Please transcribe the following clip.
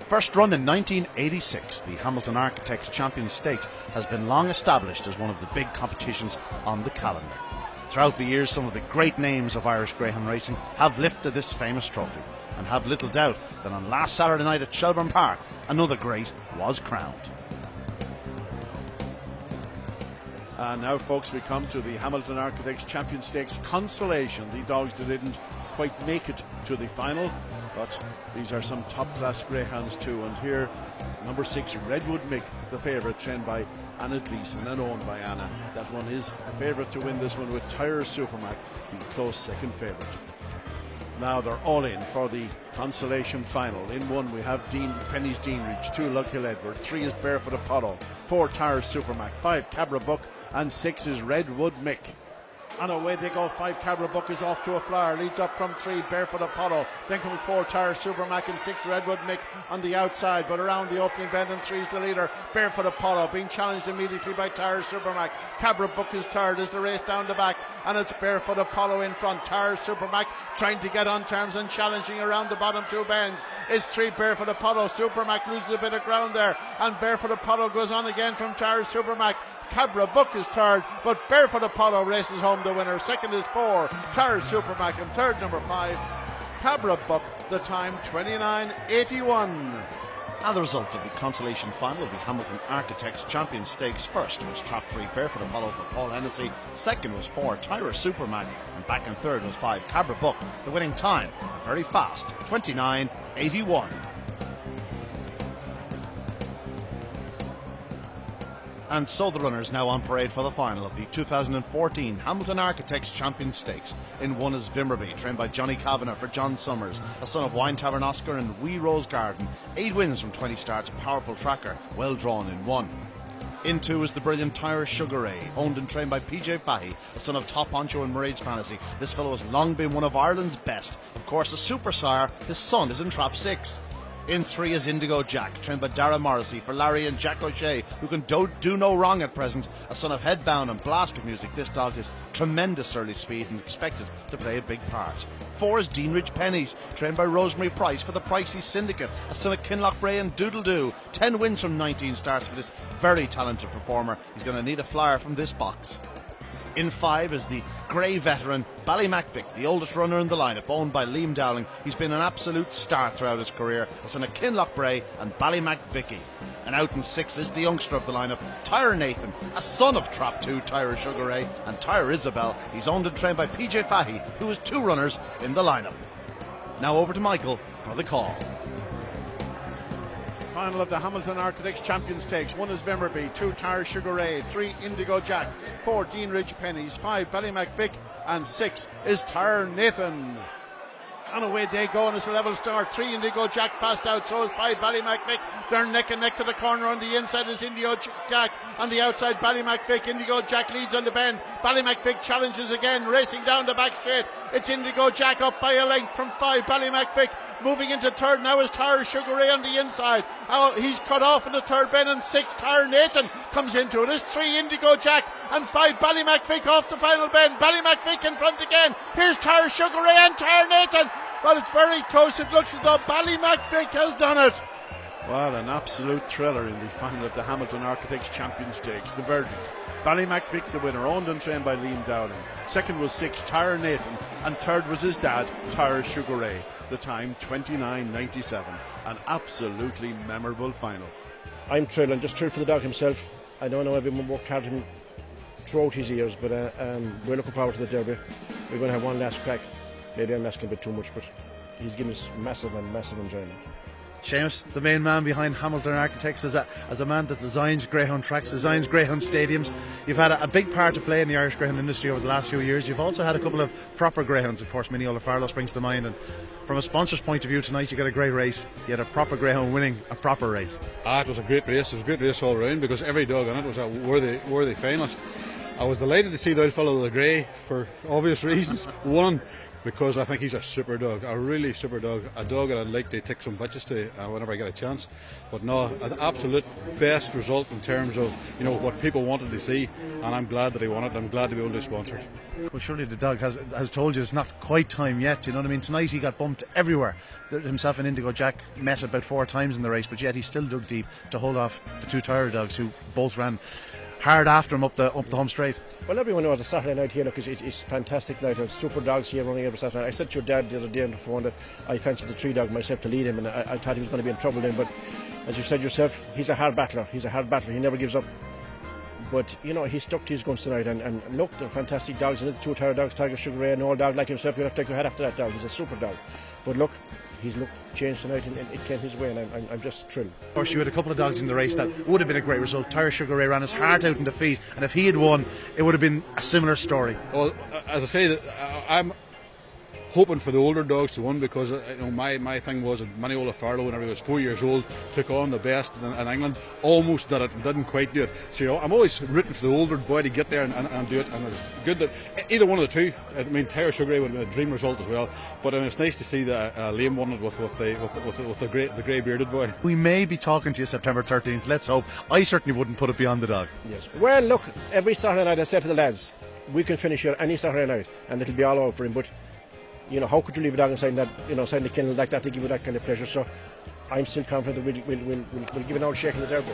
First run in 1986, the Hamilton Architects Champion Stakes has been long established as one of the big competitions on the calendar. Throughout the years, some of the great names of Irish greyhound racing have lifted this famous trophy, and have little doubt that on last Saturday night at Shelbourne Park, another great was crowned. And now, folks, we come to the Hamilton Architects Champion Stakes Consolation. The dogs that didn't quite make it to the final, but these are some top-class greyhounds too. And here, number 6, Redwood Mick, the favourite, trained by Anna Gleeson and owned by Anna. That one is a favourite to win this one, with Tyre Supermac being close second favourite. Now they're all in for the consolation final. In 1 we have Penny's Deanridge, 2 Lucky Edward, 3 is Barefoot Apollo, 4 Tyre Supermac, 5 Cabra Buck, and 6 is Redwood Mick. And away they go. 5 Cabra Buck is off to a flyer, leads up from 3 Barefoot Apollo, then comes 4 Tyre Supermac and 6 Redwood Mick on the outside, but around the opening bend, and 3 is the leader, Barefoot Apollo, being challenged immediately by Tyre Supermac. Cabra Buck is third as the race down the back, and it's Barefoot Apollo in front. Tyre Supermac trying to get on terms and challenging around the bottom 2 bends is 3 Barefoot Apollo. Supermac loses a bit of ground there, and Barefoot Apollo goes on again from Tyre Supermac. Cabra Buck is third, but Barefoot Apollo races home the winner. Second is 4 Tyre Supermac, and third number 5 Cabra Buck. The time 29:81. And the result of the consolation final of the Hamilton Architects Champion Stakes: first was trap 3 Barefoot Apollo for Paul Hennessy, second was 4 Tyre Supermac, and back in third was 5 Cabra Buck. The winning time, very fast, 29:81. And so the runners now on parade for the final of the 2014 Hamilton Architects Champion Stakes. In 1 is Vimmerby, trained by Johnny Kavanagh for John Summers, a son of Wine Tavern Oscar and Wee Rose Garden. 8 wins from 20 starts, powerful tracker, well drawn in 1. In 2 is the brilliant Tyre Sugar Ray, owned and trained by PJ Fahey, a son of Top Honcho and Mairead's Fantasy. This fellow has long been one of Ireland's best. Of course, a super sire, his son is in trap 6. In 3 is Indigo Jack, trained by Dara Morrissey for Larry and Jack O'Shea, who can do no wrong at present. A son of Headbound and Blast of Music, this dog has tremendous early speed and expected to play a big part. 4 is Deanridge Pennies, trained by Rosemary Price for the Pricey Syndicate, a son of Kinloch Bray and Doodle Doo. 10 wins from 19 starts for this very talented performer. He's going to need a flyer from this box. In 5 is the grey veteran Ballymacvic, the oldest runner in the lineup, owned by Liam Dowling. He's been an absolute star throughout his career, a son of Kinloch Bray and Ballymacvicky. And out in 6 is the youngster of the lineup, Tyre Nathan, a son of Trap 2 Tyre Sugar Ray and Tyre Isabel. He's owned and trained by PJ Fahey, who has 2 runners in the lineup. Now over to Michael for the call. Final of the Hamilton Architects Champion Stakes. 1 is Vimmerby, 2 Tyre Sugar Ray, 3 Indigo Jack, 4 Deanridge Pennies, 5 Ballymacvic, and 6 is Tyre Nathan. And away they go, and it's a level start. 3 Indigo Jack passed out, so is 5 Ballymacvic. They're neck and neck to the corner. On the inside is Indigo Jack, on the outside Ballymacvic. Indigo Jack leads on the bend. Ballymacvic challenges again, racing down the back straight. It's Indigo Jack up by a length from 5 Ballymacvic. Moving into third now is Tyre Sugar Ray on the inside. He's cut off in the third bend, and 6 Tyre Nathan comes into it. It's 3 Indigo Jack and 5 Ballymacvic off the final bend. Ballymacvic in front again. Here's Tyre Sugar Ray and Tyre Nathan. But it's very close. It looks as though Ballymacvic has done it. Well, an absolute thriller in the final of the Hamilton Architects Champion Stakes. The verdict: Ballymacvic, the winner, owned and trained by Liam Dowling. Second was 6 Tyre Nathan, and third was his dad, Tyre Sugar Ray. The time 29:97. An absolutely memorable final. I'm thrilled. I'm just thrilled for the dog himself. I don't know everyone worked hard him throughout his years, but we're looking forward to the derby. We're going to have one last crack. Maybe I'm asking a bit too much, but he's given us massive enjoyment. Seamus, the main man behind Hamilton Architects, as a man that designs greyhound tracks, designs greyhound stadiums. You've had a big part to play in the Irish greyhound industry over the last few years. You've also had a couple of proper greyhounds. Of course, Mineola Farlow springs to mind, and from a sponsor's point of view tonight, you got a great race. You had a proper greyhound winning a proper race. It was a great race. It was a great race all around, because every dog on it was a worthy finalist. I was delighted to see the old fellow with the grey, for obvious reasons, won. because I think he's a super dog, a really super dog, a dog that I'd like to take some bitches to whenever I get a chance. But no, an absolute best result in terms of what people wanted to see, and I'm glad that he won it. I'm glad to be able to sponsor it. Well, surely the dog has told you it's not quite time yet. You know what I mean? Tonight he got bumped everywhere. Himself and Indigo Jack met about 4 times in the race, but yet he still dug deep to hold off the 2 Tyra dogs who both ran hard after him up the home straight. Well, everyone knows a Saturday night here, look, it's fantastic night. There's super dogs here running every Saturday night. I said to your dad the other day on the phone that I fancied the 3 dog myself to lead him, and I thought he was going to be in trouble then. But as you said yourself, he's a hard battler. He never gives up. But he stuck to his guns tonight, and look, they're fantastic dogs. And it's 2 Tyra dogs, Tiger Sugar Ray, an old dog like himself. You have to take your head after that dog. He's a super dog. But look, he's looked changed tonight, and it came his way, and I'm just thrilled. Of course, you had a couple of dogs in the race that would have been a great result. Tyre Sugar Ray ran his heart out in defeat, and if he had won, it would have been a similar story. Well, as I say, I'm hoping for the older dogs to win, because my thing was that Maniola Farlow, whenever he was 4 years old, took on the best in England, almost did it and didn't quite do it. So I'm always rooting for the older boy to get there and do it, and it's good that either one of the two. I mean, Tyre Sugar Ray would have been a dream result as well, but it's nice to see that Liam won it with the grey bearded boy. We may be talking to you September 13th, let's hope. I certainly wouldn't put it beyond the dog. Yes. Well, look, every Saturday night I say to the lads, we can finish here any Saturday night and it'll be all over for him, but how could you leave a dog inside that, inside the kennel like that to give you that kind of pleasure? So I'm still confident that we'll give an old shake in the derby.